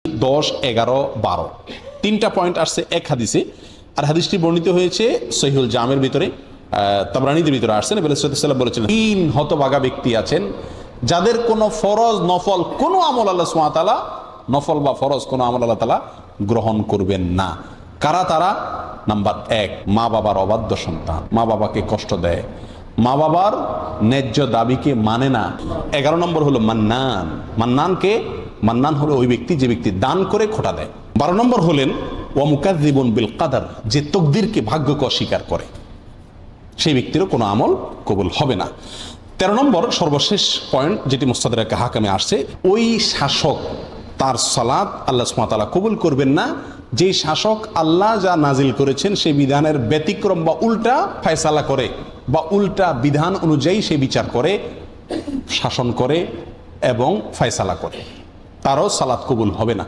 10, 11, 12 তিনটা পয়েন্ট আসছে এক হাদিসে। আর হাদিসটি বর্ণিত হয়েছে সহিহুল জামের ভিতরে, তাবরানীদের ভিতরে আসছে। নবী সাল্লাল্লাহু আলাইহি ওয়াসাল্লাম বলেছেন, 3 হতভাগা ব্যক্তি আছেন যাদের কোনো ফরজ নফল কোনো আমল আল্লাহ সুবহানাহু ওয়া তাআলা, নফল বা ফরজ কোনো আমল আল্লাহ তাআলা গ্রহণ করবেন না। কারা তারা? নাম্বার 1, মা বাবার অবাধ্য সন্তান, মা বাবাকে কষ্ট দেয়, মা বাবার ন্যায্য দাবিকে মানে না। 11 নম্বর হলো মান্নান। মান্নানকে, মান্নান হলো ওই ব্যক্তি যে ব্যক্তি দান করে খোটা দেয়। 12 নম্বর হলেন ওয়া মুকাযযিবুন বিল কাদার, যে তকদিরকে, ভাগ্যকে অস্বীকার করে, সেই ব্যক্তিরও কোনো আমল কবুল হবে না। 13 নম্বর সর্বশেষ পয়েন্ট, যেটি মুস্তাদরাকে হাকামে আসছে, ওই শাসক তার সালাত আল্লাহ সুবহানাহু ওয়া তাআলা কবুল করবেন না যেই শাসক আল্লাহ যা নাজিল করেছেন সেই বিধানের ব্যতিক্রম বা উল্টা ফয়সালা করে বা উল্টা বিধান অনুযায়ী সে বিচার করে, শাসন করে এবং ফয়সালা করে, তারও সালাত কবুল হবে না।